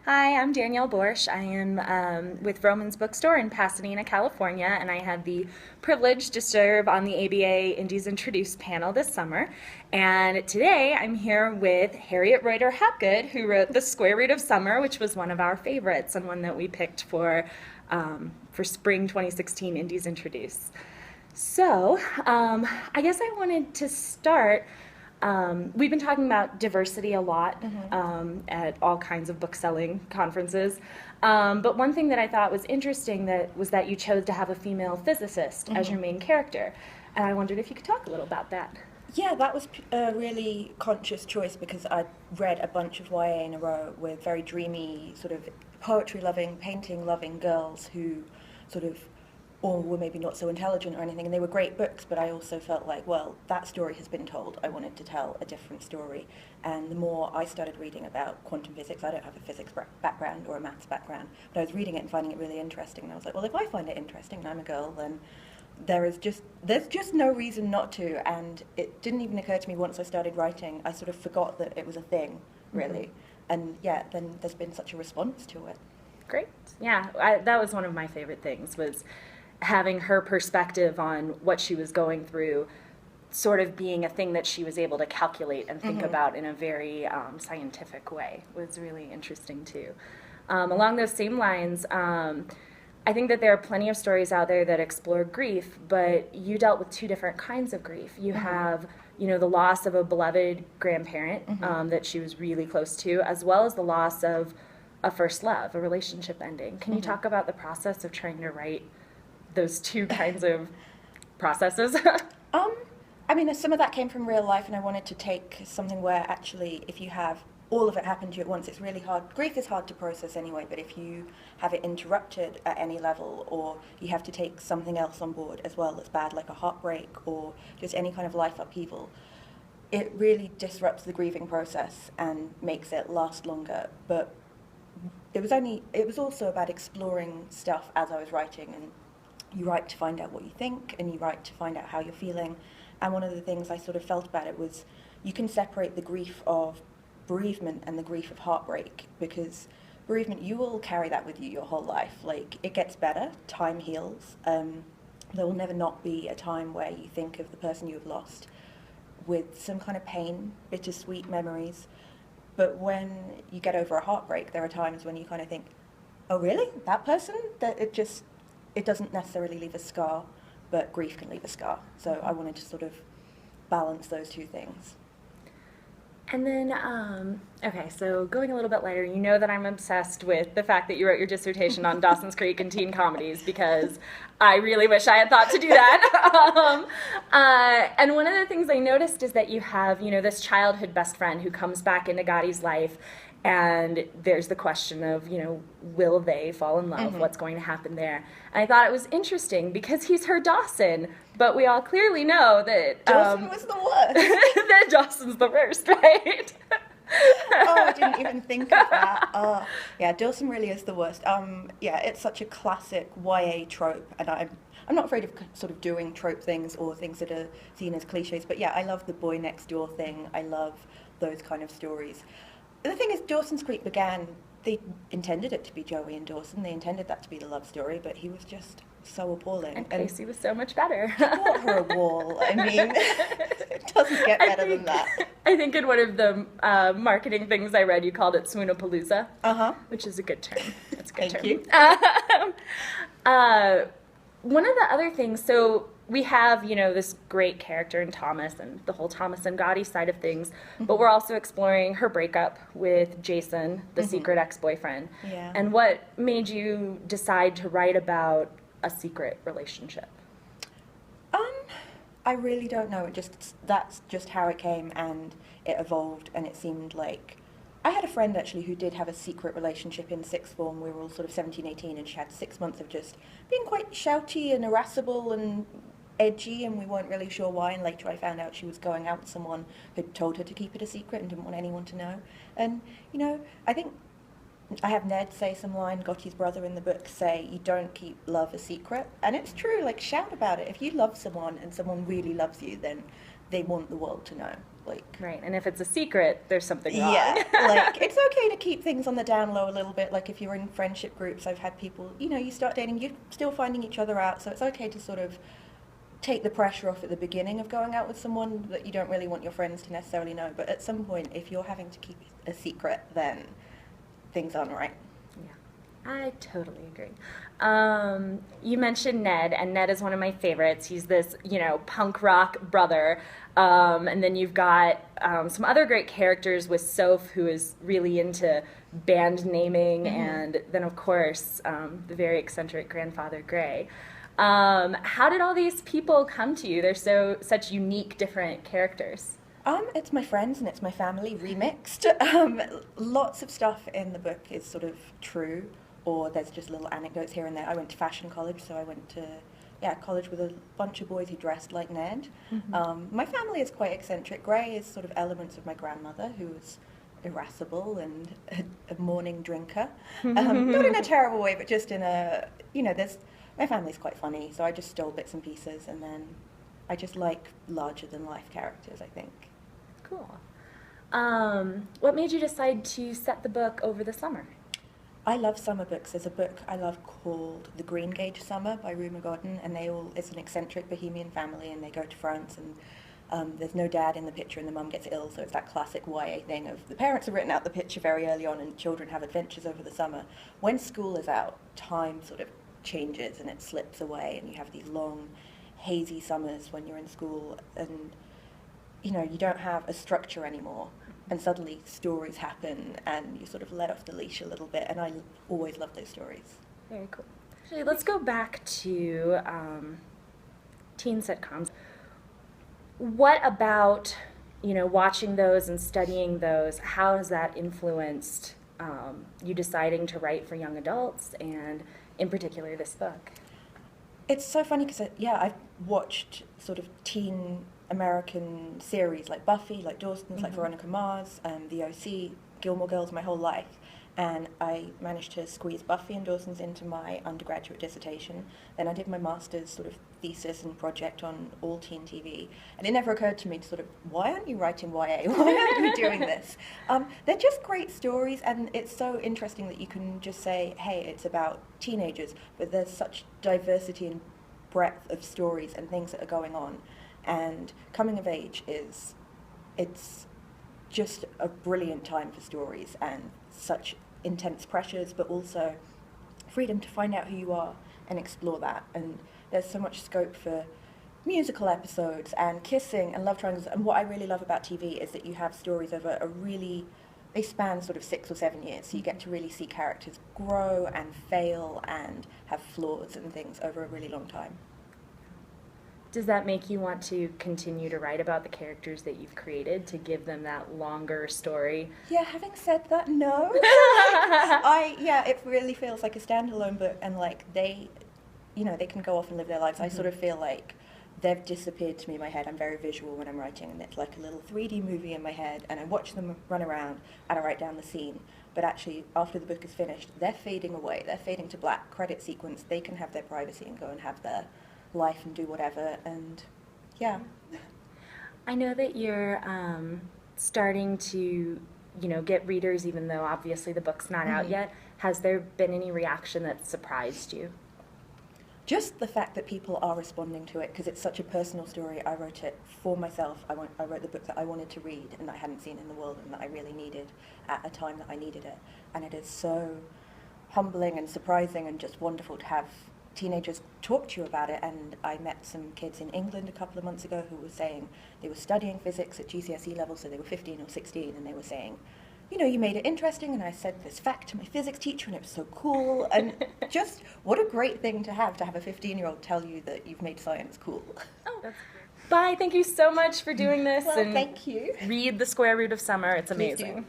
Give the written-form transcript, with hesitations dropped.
Hi, I'm Danielle Borsch. I am with Vroman's Bookstore in Pasadena, California, and I had the privilege to serve on the ABA Indies Introduced panel this summer. And today I'm here with Harriet Reuter Hapgood, who wrote The Square Root of Summer, which was one of our favorites and one that we picked for spring 2016 Indies Introduced. So I guess I wanted to start. We've been talking about diversity a lot at all kinds of book selling conferences. But one thing that I thought was interesting was that you chose to have a female physicist as your main character. And I wondered if you could talk a little about that. Yeah, that was a really conscious choice because I'd read a bunch of YA in a row with very dreamy, sort of poetry-loving, painting-loving girls who sort of or were maybe not so intelligent or anything, and they were great books, but I also felt like, well, that story has been told. I wanted to tell a different story. And the more I started reading about quantum physics, I don't have a physics background or a maths background, but I was reading it and finding it really interesting. And I was like, well, if I find it interesting and I'm a girl, then there's just no reason not to. And it didn't even occur to me once I started writing. I sort of forgot that it was a thing, really. And yeah, then there's been such a response to it. Great. Yeah, that was one of my favorite things, was having her perspective on what she was going through sort of being a thing that she was able to calculate and think about in a very scientific way was really interesting too. Along those same lines, I think that there are plenty of stories out there that explore grief, but you dealt with two different kinds of grief. You have, the loss of a beloved grandparent that she was really close to, as well as the loss of a first love, a relationship ending. Can you talk about the process of trying to write those two kinds of processes? I mean, some of that came from real life, and I wanted to take something where actually, if you have all of it happen to you at once, it's really hard. Grief is hard to process anyway, but if you have it interrupted at any level, or you have to take something else on board as well that's bad, like a heartbreak or just any kind of life upheaval, it really disrupts the grieving process and makes it last longer. But it was also about exploring stuff as I was writing, and you write to find out what you think, and you write to find out how you're feeling. And one of the things I sort of felt about it was you can separate the grief of bereavement and the grief of heartbreak, because bereavement, you will carry that with you your whole life. Like, it gets better, time heals. There will never not be a time where you think of the person you have lost with some kind of pain, bittersweet memories. But when you get over a heartbreak, there are times when you kind of think, oh really, that person? That it doesn't necessarily leave a scar, but grief can leave a scar. So I wanted to sort of balance those two things. And then, okay, so going a little bit lighter, you know that I'm obsessed with the fact that you wrote your dissertation on Dawson's Creek and teen comedies, because I really wish I had thought to do that. And one of the things I noticed is that you have, this childhood best friend who comes back into Gotti's life, and there's the question of, will they fall in love? What's going to happen there? And I thought it was interesting because he's her Dawson, but we all clearly know that Dawson was the worst. that Dawson's the worst, right? Oh, I didn't even think of that. Yeah, Dawson really is the worst. Yeah, it's such a classic YA trope, and I'm not afraid of sort of doing trope things or things that are seen as cliches. But yeah, I love the boy next door thing. I love those kind of stories. The thing is, Dawson's Creek they intended it to be Joey and Dawson. They intended that to be the love story, but he was just so appalling. And Casey was so much better. He bought her a wall. I mean, it doesn't get better than that. I think in one of the marketing things I read, you called it Swoonapalooza, which is a good term. That's a good term. Thank you. One of the other things, so we have, this great character in Thomas and the whole Thomas and Gotti side of things, but we're also exploring her breakup with Jason, the secret ex-boyfriend. Yeah. And what made you decide to write about a secret relationship? I really don't know. That's just how it came, and it evolved, and it seemed like I had a friend actually who did have a secret relationship in sixth form. We were all sort of 17, 18, and she had 6 months of just being quite shouty and irascible and edgy, and we weren't really sure why. And later I found out she was going out with someone who'd told her to keep it a secret and didn't want anyone to know. And, I think I have Ned say some line, Gotti's brother in the book, say, you don't keep love a secret. And it's true, like, shout about it. If you love someone and someone really loves you, then they want the world to know. Like, Right, and if it's a secret, there's something wrong. yeah, like, it's okay to keep things on the down low a little bit. Like, if you're in friendship groups, I've had people, you start dating, you're still finding each other out, so it's okay to sort of take the pressure off at the beginning of going out with someone that you don't really want your friends to necessarily know. But at some point, if you're having to keep a secret, then things aren't right. Yeah, I totally agree. You mentioned Ned, and Ned is one of my favorites. He's this, punk rock brother. And then you've got some other great characters with Soph, who is really into band naming, and then, of course, the very eccentric grandfather Gray. How did all these people come to you? They're such unique, different characters. It's my friends and it's my family remixed. Lots of stuff in the book is sort of true, or there's just little anecdotes here and there. I went to fashion college, so I went to college with a bunch of boys who dressed like Ned. My family is quite eccentric. Gray is sort of elements of my grandmother, who was irascible and a morning drinker. Not in a terrible way, but just in a, my family's quite funny, so I just stole bits and pieces, and then I just like larger-than-life characters, I think. Cool. What made you decide to set the book over the summer? I love summer books. There's a book I love called The Green Gage Summer by Reuter, and it's an eccentric bohemian family, and they go to France, and there's no dad in the picture, and the mum gets ill, so it's that classic YA thing of the parents have written out the picture very early on, and children have adventures over the summer. When school is out, time sort of changes, and it slips away, and you have these long, hazy summers when you're in school, and you don't have a structure anymore. And suddenly stories happen, and you sort of let off the leash a little bit, and I always love those stories. Very cool. Actually, let's go back to teen sitcoms. What about, watching those and studying those, how has that influenced you deciding to write for young adults, and in particular this book? It's so funny because, I've watched sort of teen American series like Buffy, like Dawson's, like Veronica Mars, The O.C., Gilmore Girls my whole life, and I managed to squeeze Buffy and Dawson's into my undergraduate dissertation. Then I did my master's sort of thesis and project on all teen TV, and it never occurred to me to sort of, why aren't you writing YA? Why aren't you doing this? They're just great stories, and it's so interesting that you can just say, hey, it's about teenagers, but there's such diversity and breadth of stories and things that are going on. And coming of age it's just a brilliant time for stories, and such intense pressures, but also freedom to find out who you are and explore that. And there's so much scope for musical episodes and kissing and love triangles. And what I really love about TV is that you have stories over they span sort of 6 or 7 years, so you get to really see characters grow and fail and have flaws and things over a really long time. Does that make you want to continue to write about the characters that you've created, to give them that longer story? Yeah, having said that, no. It really feels like a standalone book, and like they can go off and live their lives. I sort of feel like they've disappeared to me in my head. I'm very visual when I'm writing, and it's like a little 3D movie in my head, and I watch them run around and I write down the scene. But actually, after the book is finished, they're fading away. They're fading to black. Credit sequence. They can have their privacy and go and have their life and do whatever, and I know that you're starting to get readers, even though obviously the book's not out yet. Has there been any reaction that surprised you? Just the fact that people are responding to it, because it's such a personal story. I wrote it for myself. I wrote the book that I wanted to read and that I hadn't seen in the world, and that I really needed at a time that I needed it. And it is so humbling and surprising and just wonderful to have teenagers talk to you about it. And I met some kids in England a couple of months ago who were saying they were studying physics at GCSE level, so they were 15 or 16, and they were saying, you made it interesting, and I said this fact to my physics teacher, and it was so cool. And just what a great thing to have a 15-year-old tell you that you've made science cool. Oh, that's great. Bye, thank you so much for doing this. Well, thank you. Read The Square Root of Summer, it's amazing.